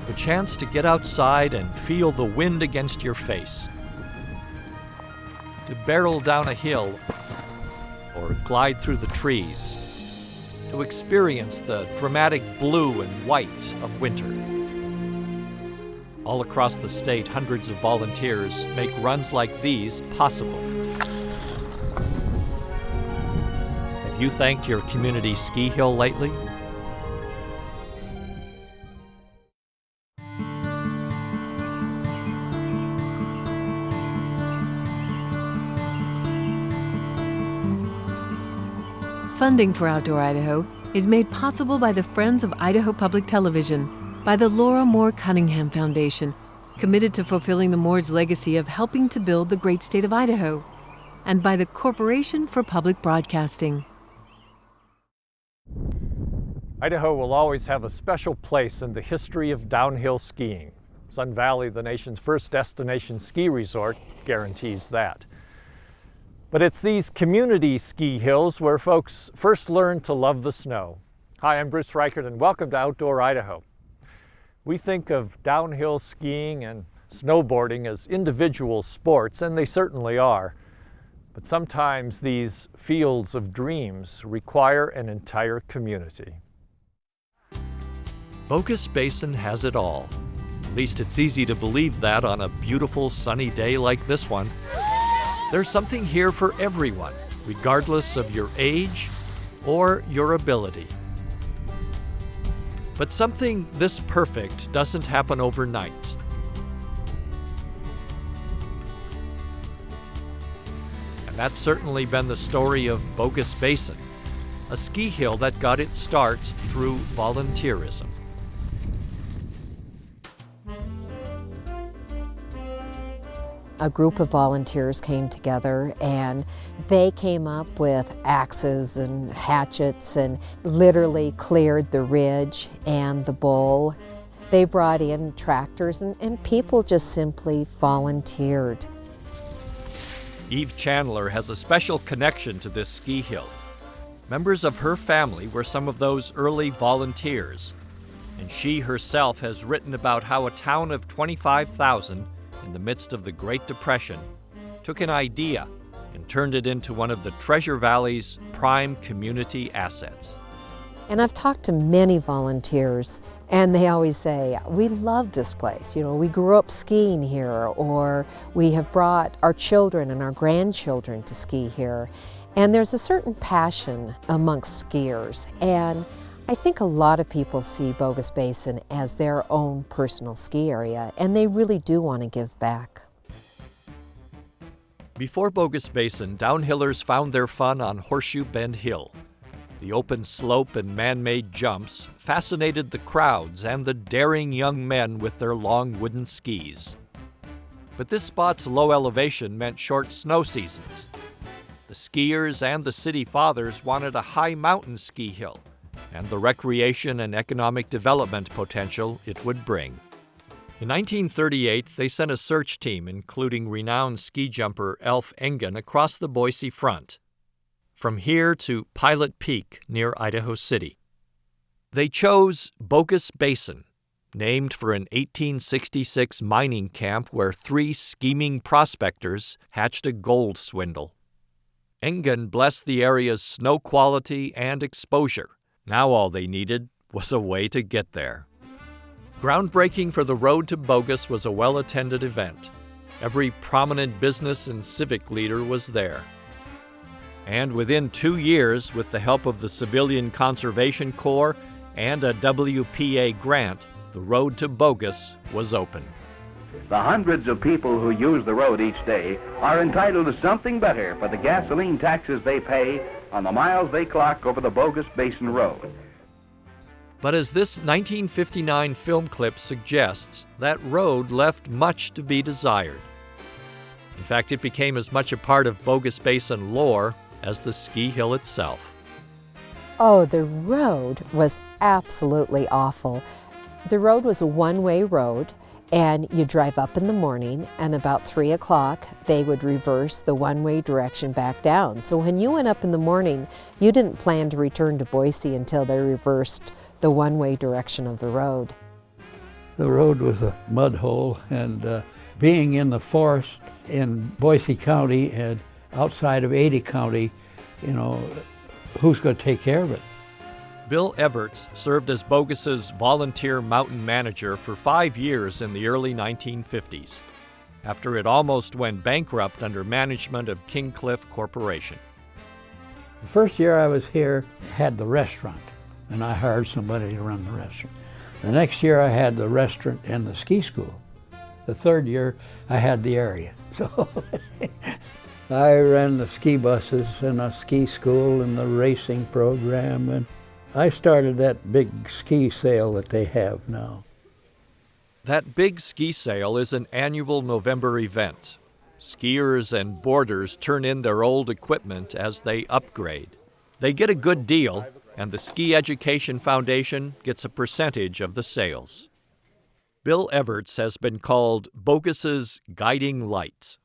The chance to get outside and feel the wind against your face. To barrel down a hill or glide through the trees. To experience the dramatic blue and white of winter. All across the state, hundreds of volunteers make runs like these possible. Have you thanked your community ski hill lately? Funding for Outdoor Idaho is made possible by the Friends of Idaho Public Television, by the Laura Moore Cunningham Foundation, committed to fulfilling the Moores' legacy of helping to build the great state of Idaho, and by the Corporation for Public Broadcasting. Idaho will always have a special place in the history of downhill skiing. Sun Valley, the nation's first destination ski resort, guarantees that. But it's these community ski hills where folks first learn to love the snow. Hi, I'm Bruce Reichert, and welcome to Outdoor Idaho. We think of downhill skiing and snowboarding as individual sports, and they certainly are. But sometimes these fields of dreams require an entire community. Bogus Basin has it all. At least it's easy to believe that on a beautiful sunny day like this one. There's something here for everyone, regardless of your age or your ability. But something this perfect doesn't happen overnight. And that's certainly been the story of Bogus Basin, a ski hill that got its start through volunteerism. A group of volunteers came together and they came up with axes and hatchets and literally cleared the ridge and the bowl. They brought in tractors and people just simply volunteered. Eve Chandler has a special connection to this ski hill. Members of her family were some of those early volunteers, and she herself has written about how a town of 25,000 in the midst of the Great Depression took an idea and turned it into one of the Treasure Valley's prime community assets. And I've talked to many volunteers and they always say, we love this place. You know, we grew up skiing here, or we have brought our children and our grandchildren to ski here. And there's a certain passion amongst skiers. And I think a lot of people see Bogus Basin as their own personal ski area, and they really do want to give back. Before Bogus Basin, downhillers found their fun on Horseshoe Bend Hill. The open slope and man-made jumps fascinated the crowds and the daring young men with their long wooden skis. But this spot's low elevation meant short snow seasons. The skiers and the city fathers wanted a high mountain ski hill, and the recreation and economic development potential it would bring. In 1938, they sent a search team, including renowned ski jumper Elf Engen, across the Boise Front, from here to Pilot Peak near Idaho City. They chose Bogus Basin, named for an 1866 mining camp where 3 scheming prospectors hatched a gold swindle. Engen blessed the area's snow quality and exposure. Now all they needed was a way to get there. Groundbreaking for the road to Bogus was a well-attended event. Every prominent business and civic leader was there. And within 2 years, with the help of the Civilian Conservation Corps and a WPA grant, the road to Bogus was open. The hundreds of people who use the road each day are entitled to something better for the gasoline taxes they pay on the miles they clock over the Bogus Basin Road. But as this 1959 film clip suggests, that road left much to be desired. In fact, it became as much a part of Bogus Basin lore as the ski hill itself. Oh, the road was absolutely awful. The road was a one-way road, and you drive up in the morning, and about 3 o'clock, they would reverse the one-way direction back down. So when you went up in the morning, you didn't plan to return to Boise until they reversed the one-way direction of the road. The road was a mud hole, and being in the forest in Boise County and outside of Ada County, you know, who's going to take care of it? Bill Everts served as Bogus's volunteer mountain manager for 5 years in the early 1950s, after it almost went bankrupt under management of Kingcliff Corporation. The first year I was here, I had the restaurant, and I hired somebody to run the restaurant. The next year I had the restaurant and the ski school. The third year I had the area. So I ran the ski buses and a ski school and the racing program, and I started that big ski sale that they have now. That big ski sale is an annual November event. Skiers and boarders turn in their old equipment as they upgrade. They get a good deal, and the Ski Education Foundation gets a percentage of the sales. Bill Everts has been called Bogus's guiding light.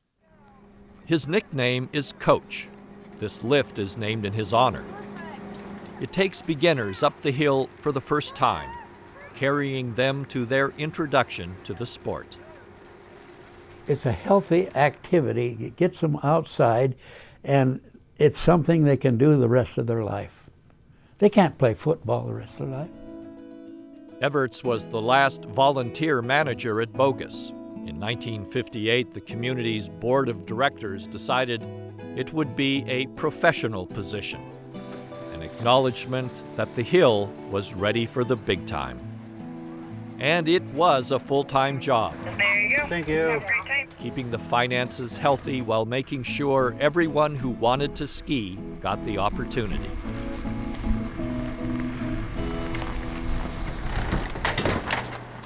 His nickname is Coach. This lift is named in his honor. It takes beginners up the hill for the first time, carrying them to their introduction to the sport. It's a healthy activity. It gets them outside, and it's something they can do the rest of their life. They can't play football the rest of their life. Everts was the last volunteer manager at Bogus. In 1958, the community's board of directors decided it would be a professional position, an acknowledgement that the hill was ready for the big time. And it was a full-time job. There you go. Thank you. Have a great time. Keeping the finances healthy while making sure everyone who wanted to ski got the opportunity.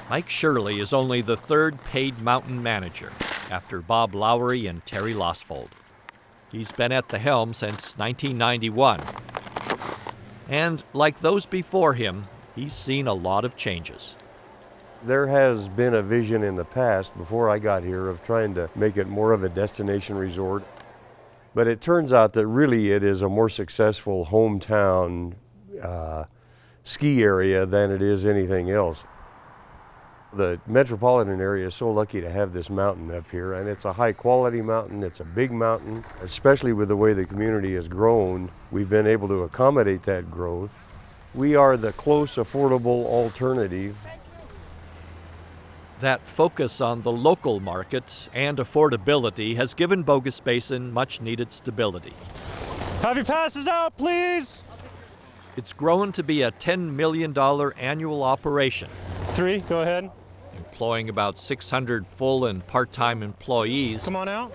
Mike Shirley is only the third paid mountain manager, after Bob Lowry and Terry Losfold. He's been at the helm since 1991. And like those before him, he's seen a lot of changes. There has been a vision in the past, before I got here, of trying to make it more of a destination resort. But it turns out that really it is a more successful hometown ski area than it is anything else. The metropolitan area is so lucky to have this mountain up here, and it's a high quality mountain, it's a big mountain. Especially with the way the community has grown, we've been able to accommodate that growth. We are the close, affordable alternative. That focus on the local market and affordability has given Bogus Basin much needed stability. Have your passes out, please. It's grown to be a $10 million annual operation, 3, go ahead. employing about 600 full and part-time employees, Come on out.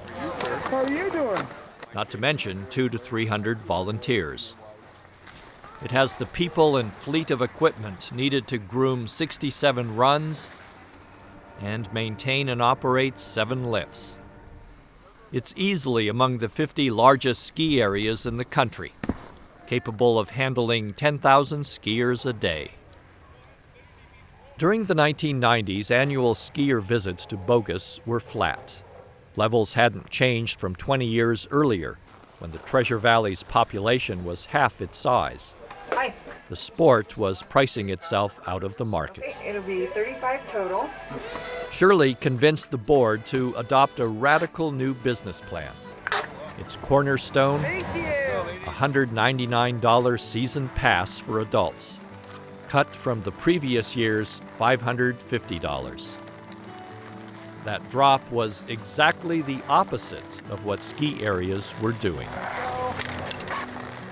How are you doing? not to mention 200 to 300 volunteers. It has the people and fleet of equipment needed to groom 67 runs and maintain and operate 7 lifts. It's easily among the 50 largest ski areas in the country, capable of handling 10,000 skiers a day. During the 1990s, annual skier visits to Bogus were flat. Levels hadn't changed from 20 years earlier, when the Treasure Valley's population was half its size. Hi. The sport was pricing itself out of the market. Okay, it'll be 35 total. Shirley convinced the board to adopt a radical new business plan. Its cornerstone, a $199 season pass for adults, cut from the previous year's $550. That drop was exactly the opposite of what ski areas were doing.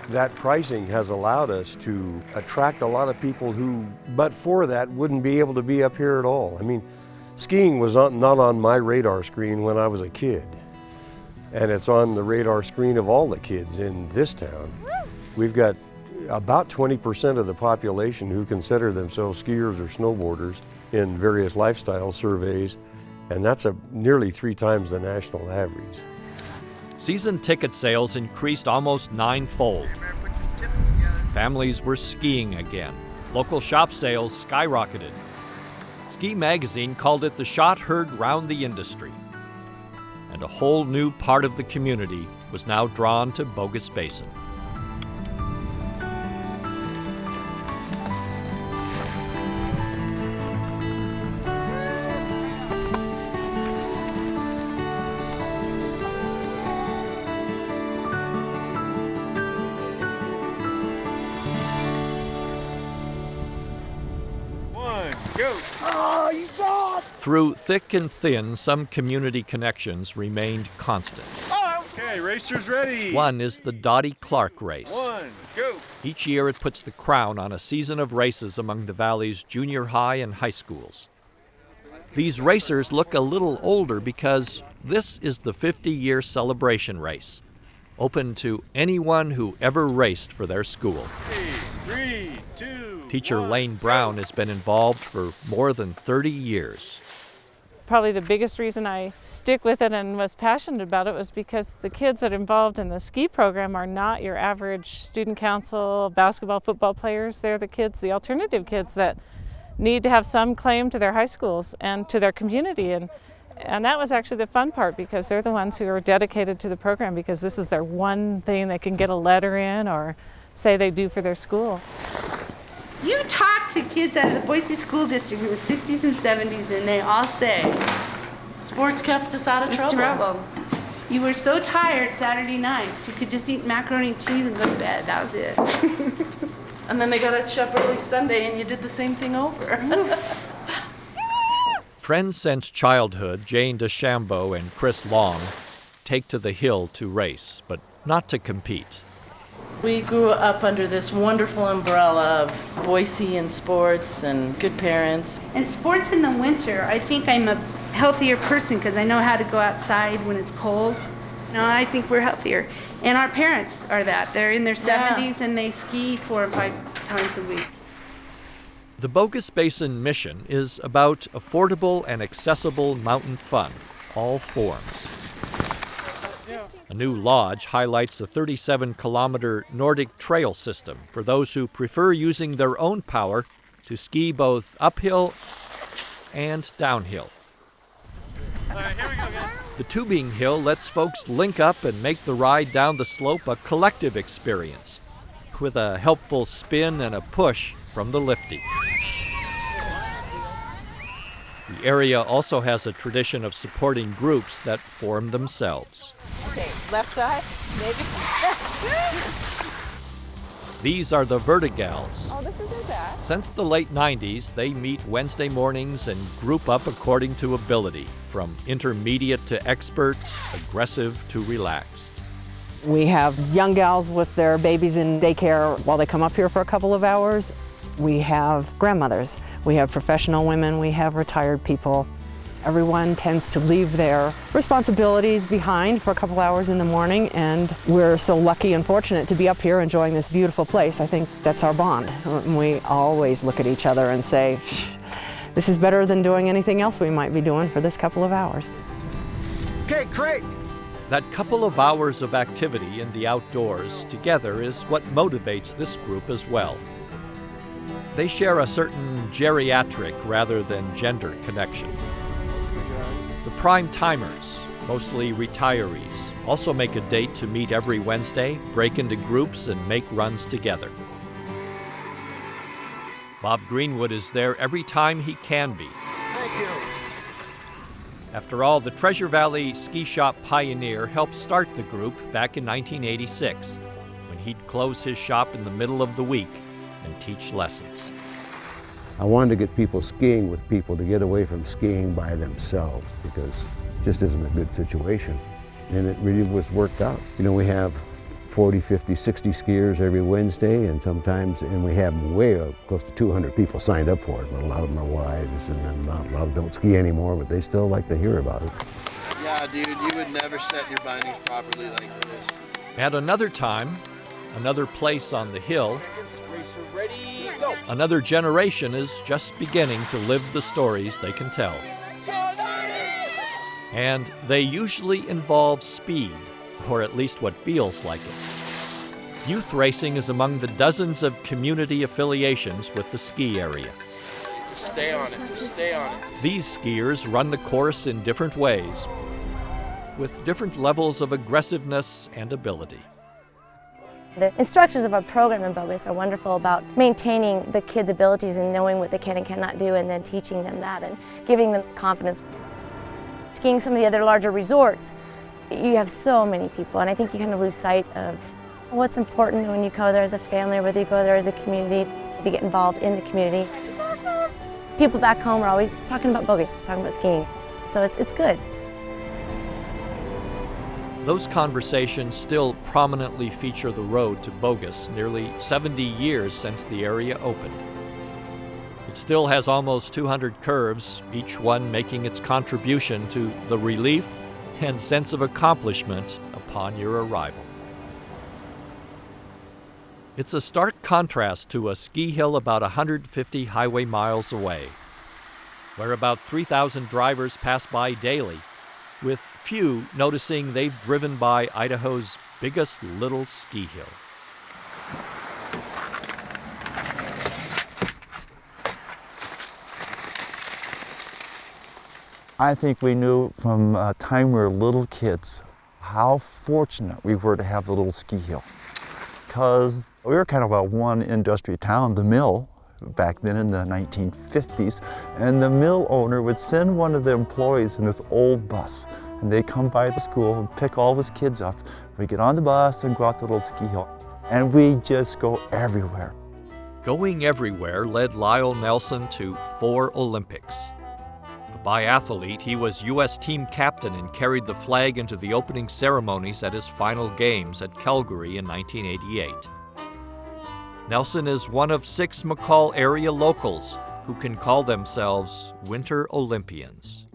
That pricing has allowed us to attract a lot of people who, but for that, wouldn't be able to be up here at all. I mean, skiing was not on my radar screen when I was a kid. And it's on the radar screen of all the kids in this town. We've got about 20% of the population who consider themselves skiers or snowboarders in various lifestyle surveys, and that's nearly 3 times the national average. Season ticket sales increased almost 9-fold. Families were skiing again. Local shop sales skyrocketed. Ski Magazine called it the shot heard round the industry. And a whole new part of the community was now drawn to Bogus Basin. Go. Oh, you got it. Through thick and thin, some community connections remained constant. Okay, racers ready. One is the Dottie Clark race. 1, go. Each year it puts the crown on a season of races among the Valley's junior high and high schools. These racers look a little older because this is the 50-year celebration race, open to anyone who ever raced for their school. 3, 2, Teacher 1, Lane Brown has been involved for more than 30 years. Probably the biggest reason I stick with it and was passionate about it was because the kids that are involved in the ski program are not your average student council, basketball, football players. They're the kids, the alternative kids that need to have some claim to their high schools and to their community. And that was actually the fun part, because they're the ones who are dedicated to the program because this is their one thing they can get a letter in or say they do for their school. You talk to kids out of the Boise School District in the 60s and 70s, and they all say, sports kept us out of trouble. You were so tired Saturday nights, you could just eat macaroni and cheese and go to bed. That was it. And then they got at you up early Sunday, and you did the same thing over. Friends since childhood, Jane DeChambeau and Chris Long, take to the hill to race, but not to compete. We grew up under this wonderful umbrella of Boise and sports and good parents. And sports in the winter, I think I'm a healthier person because I know how to go outside when it's cold. No, I think we're healthier. And our parents are that. They're in their 70s and they ski 4 or 5 times a week. The Bogus Basin mission is about affordable and accessible mountain fun, all forms. A new lodge highlights the 37-kilometer Nordic Trail system for those who prefer using their own power to ski both uphill and downhill. All right, here we go, guys. The tubing hill lets folks link up and make the ride down the slope a collective experience, with a helpful spin and a push from the lifty. The area also has a tradition of supporting groups that form themselves. Okay, left side, maybe. These are the Vertigals. Oh, this isn't bad. Since the late 90s, they meet Wednesday mornings and group up according to ability, from intermediate to expert, aggressive to relaxed. We have young gals with their babies in daycare while they come up here for a couple of hours. We have grandmothers, we have professional women, we have retired people. Everyone tends to leave their responsibilities behind for a couple hours in the morning, and we're so lucky and fortunate to be up here enjoying this beautiful place. I think that's our bond. We always look at each other and say, this is better than doing anything else we might be doing for this couple of hours. Okay, Craig. That couple of hours of activity in the outdoors together is what motivates this group as well. They share a certain geriatric rather than gender connection. The prime timers, mostly retirees, also make a date to meet every Wednesday, break into groups, and make runs together. Bob Greenwood is there every time he can be. Thank you. After all, the Treasure Valley Ski Shop pioneer helped start the group back in 1986, when he'd close his shop in the middle of the week and teach lessons. I wanted to get people skiing with people, to get away from skiing by themselves, because it just isn't a good situation. And it really was worked out. You know, we have 40, 50, 60 skiers every Wednesday, and we have way close to 200 people signed up for it, but a lot of them are wives, and then a lot of them don't ski anymore, but they still like to hear about it. Yeah, dude, you would never set your bindings properly like this. At another time, another place on the hill, Ready, go. another generation is just beginning to live the stories they can tell. And they usually involve speed, or at least what feels like it. Youth racing is among the dozens of community affiliations with the ski area. Just stay on it, just stay on it. These skiers run the course in different ways, with different levels of aggressiveness and ability. The instructors of our program in Bogus are wonderful about maintaining the kids' abilities and knowing what they can and cannot do, and then teaching them that and giving them confidence. Skiing some of the other larger resorts, you have so many people, and I think you kind of lose sight of what's important when you go there as a family, or whether you go there as a community, to get involved in the community. People back home are always talking about bogeys, talking about skiing. So it's good. Those conversations still prominently feature the road to Bogus nearly 70 years since the area opened. It still has almost 200 curves, each one making its contribution to the relief and sense of accomplishment upon your arrival. It's a stark contrast to a ski hill about 150 highway miles away, where about 3,000 drivers pass by daily, with few noticing they've driven by Idaho's biggest little ski hill. I think we knew from the time we were little kids how fortunate we were to have the little ski hill. Because we were kind of a one industry town, the mill, back then in the 1950s, and the mill owner would send one of the employees in this old bus, and they'd come by the school and pick all of his kids up. We get on the bus and go out the little ski hill, and we just go everywhere. Going everywhere led Lyle Nelson to 4 Olympics. A biathlete, he was U.S. team captain and carried the flag into the opening ceremonies at his final games at Calgary in 1988. Nelson is one of 6 McCall area locals who can call themselves Winter Olympians.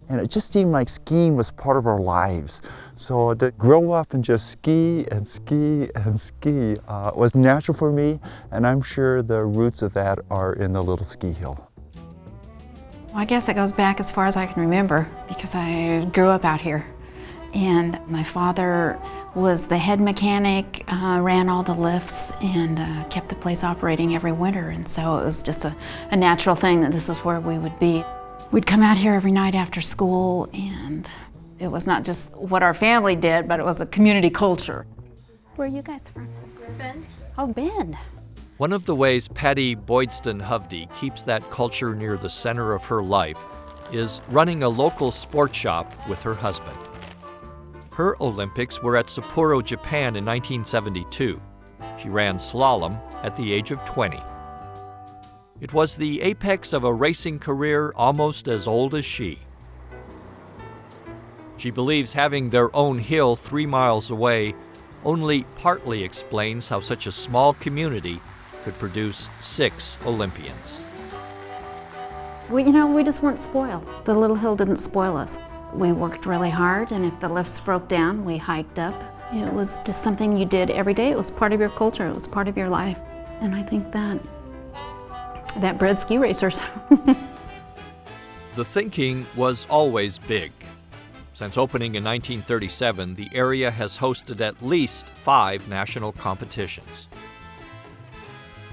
And it just seemed like skiing was part of our lives. So to grow up and just ski and ski and ski was natural for me, and I'm sure the roots of that are in the little ski hill. Well, I guess it goes back as far as I can remember because I grew up out here. And my father was the head mechanic, ran all the lifts, and kept the place operating every winter. And so it was just a natural thing that this is where we would be. We'd come out here every night after school, and it was not just what our family did, but it was a community culture. Where are you guys from? Bend. Oh, Bend. One of the ways Patty Boydston Hovde keeps that culture near the center of her life is running a local sports shop with her husband. Her Olympics were at Sapporo, Japan in 1972. She ran slalom at the age of 20. It was the apex of a racing career almost as old as she. She believes having their own hill 3 miles away only partly explains how such a small community could produce 6 Olympians. We just weren't spoiled. The little hill didn't spoil us. We worked really hard, and if the lifts broke down, we hiked up. It was just something you did every day. It was part of your culture. It was part of your life. And I think that bred ski racers. The thinking was always big. Since opening in 1937, the area has hosted at least 5 national competitions.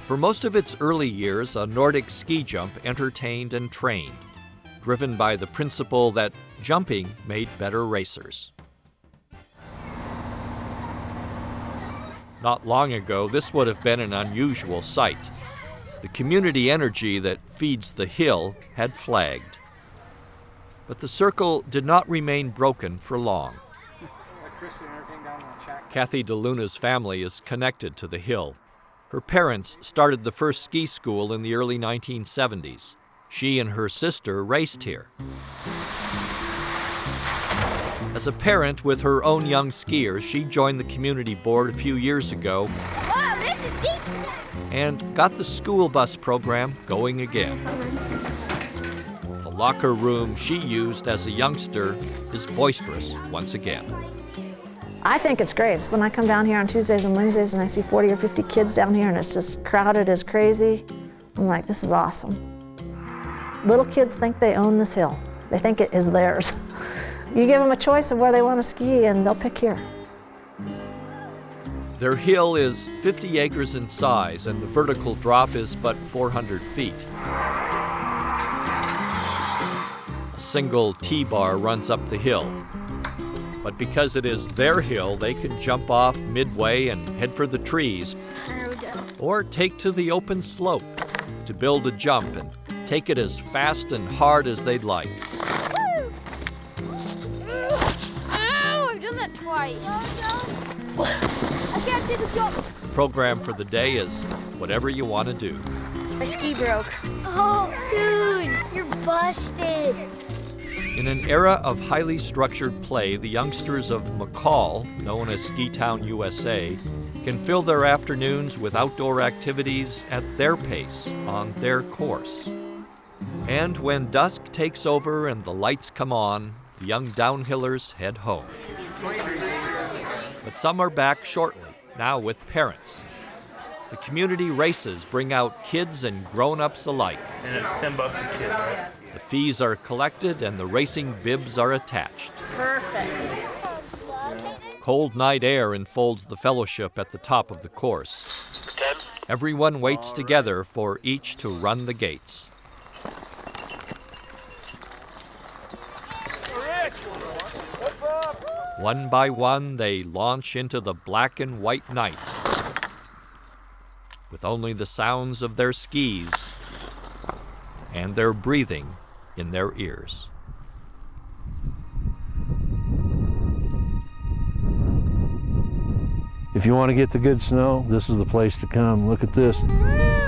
For most of its early years, a Nordic ski jump entertained and trained, driven by the principle that jumping made better racers. Not long ago, this would have been an unusual sight. The community energy that feeds the hill had flagged. But the circle did not remain broken for long. Kathy DeLuna's family is connected to the hill. Her parents started the first ski school in the early 1970s. She and her sister raced here. As a parent with her own young skiers, she joined the community board a few years ago and got the school bus program going again. The locker room she used as a youngster is boisterous once again. I think it's great. It's when I come down here on Tuesdays and Wednesdays and I see 40 or 50 kids down here and it's just crowded as crazy. I'm like, this is awesome. Little kids think they own this hill. They think it is theirs. You give them a choice of where they want to ski and they'll pick here. Their hill is 50 acres in size and the vertical drop is but 400 feet. A single T-bar runs up the hill. But because it is their hill, they can jump off midway and head for the trees, or take to the open slope to build a jump and take it as fast and hard as they'd like. Ow, I've done that twice. I can't do the jump. The program for the day is whatever you want to do. My ski broke. Oh. busted. In an era of highly structured play, the youngsters of McCall, known as Ski Town, USA, can fill their afternoons with outdoor activities at their pace, on their course. And when dusk takes over and the lights come on, the young downhillers head home. But some are back shortly, now with parents. The community races bring out kids and grown-ups alike. And it's $10 a kid, right? The fees are collected and the racing bibs are attached. Perfect. Cold night air enfolds the fellowship at the top of the course. Everyone waits together for each to run the gates. One by one, they launch into the black and white night, with only the sounds of their skis and their breathing in their ears. If you want to get the good snow, this is the place to come. Look at this.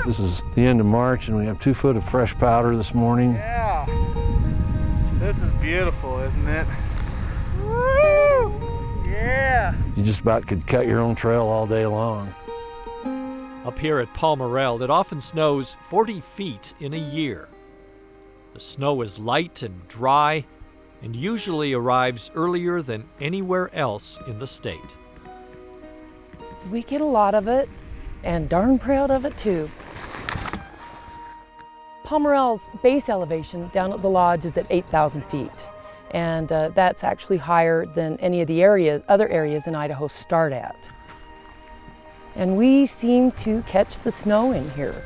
This is the end of March, and we have 2 foot of fresh powder this morning. Yeah. This is beautiful, isn't it? Yeah. You just about could cut your own trail all day long. Up here at Palmerel, it often snows 40 feet in a year. The snow is light and dry, and usually arrives earlier than anywhere else in the state. We get a lot of it, and darn proud of it too. Palmerel's base elevation down at the lodge is at 8,000 feet, and that's actually higher than any of the other areas in Idaho start at. And we seem to catch the snow in here.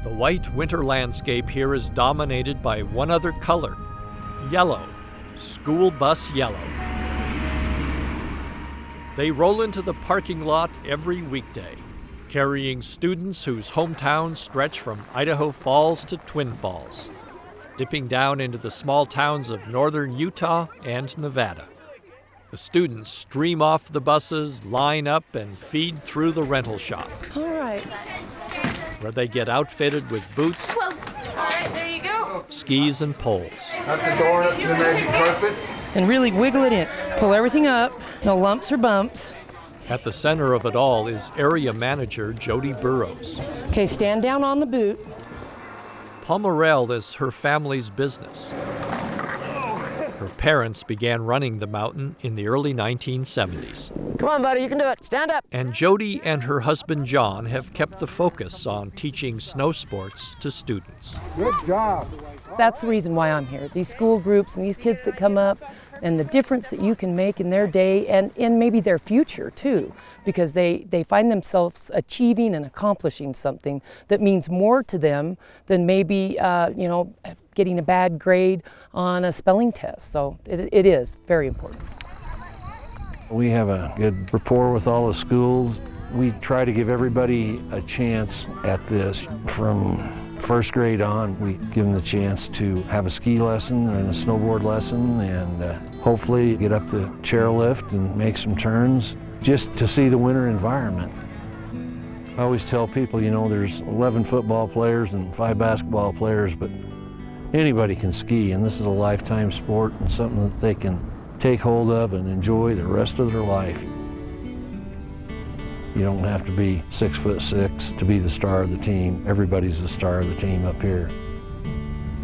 The white winter landscape here is dominated by one other color, yellow, school bus yellow. They roll into the parking lot every weekday, carrying students whose hometowns stretch from Idaho Falls to Twin Falls, dipping down into the small towns of northern Utah and Nevada. The students stream off the buses, line up, and feed through the rental shop. All right. Where they get outfitted with boots, All right, there you go. skis, and poles. Out the door, up to the magic carpet. And really wiggle it in. Pull everything up, no lumps or bumps. At the center of it all is area manager Jody Burrows. Okay, stand down on the boot. Palmerel is her family's business. Her parents began running the mountain in the early 1970s. Come on, buddy, you can do it. Stand up. And Jody and her husband John have kept the focus on teaching snow sports to students. Good job. That's the reason why I'm here. These school groups and these kids that come up, and the difference that you can make in their day and in maybe their future too, because they find themselves achieving and accomplishing something that means more to them than maybe getting a bad grade on a spelling test. So it is very important. We have a good rapport with all the schools. We try to give everybody a chance at this. From first grade on, we give them the chance to have a ski lesson and a snowboard lesson, and hopefully get up the chairlift and make some turns just to see the winter environment. I always tell people, there's 11 football players and 5 basketball players, but anybody can ski, and this is a lifetime sport and something that they can take hold of and enjoy the rest of their life. You don't have to be 6'6" to be the star of the team. Everybody's the star of the team up here.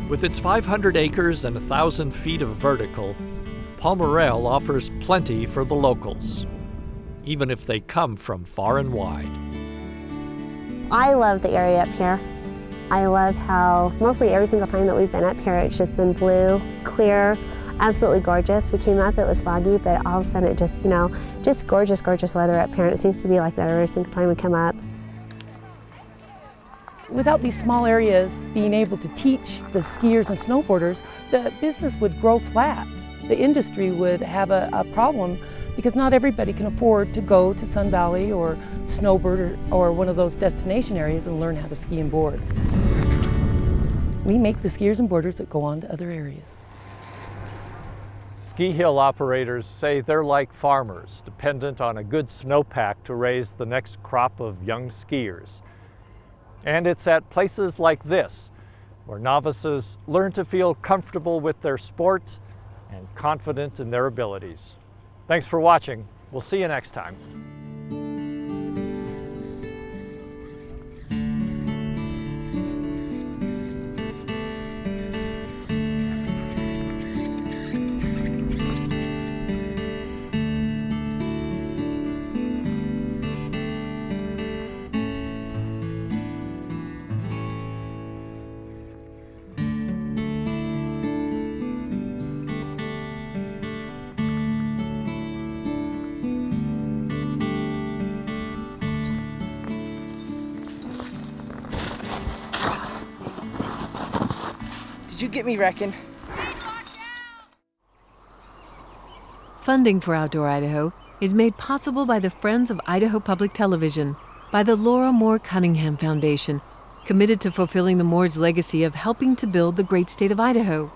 With its 500 acres and 1,000 feet of vertical, Palmerel offers plenty for the locals, even if they come from far and wide. I love the area up here. I love how mostly every single time that we've been up here, it's just been blue, clear, absolutely gorgeous. We came up, it was foggy, but all of a sudden it just, just gorgeous, gorgeous weather up here. And it seems to be like that every single time we come up. Without these small areas being able to teach the skiers and snowboarders, the business would grow flat. The industry would have a problem because not everybody can afford to go to Sun Valley or Snowbird or one of those destination areas and learn how to ski and board. We make the skiers and boarders that go on to other areas. Ski hill operators say they're like farmers, dependent on a good snowpack to raise the next crop of young skiers. And it's at places like this where novices learn to feel comfortable with their sport and confident in their abilities. Thanks for watching. We'll see you next time. Did you get me wrecking? Funding for Outdoor Idaho is made possible by the Friends of Idaho Public Television, by the Laura Moore Cunningham Foundation, committed to fulfilling the Moore's legacy of helping to build the great state of Idaho,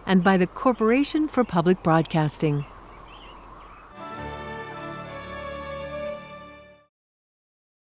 and by the Corporation for Public Broadcasting.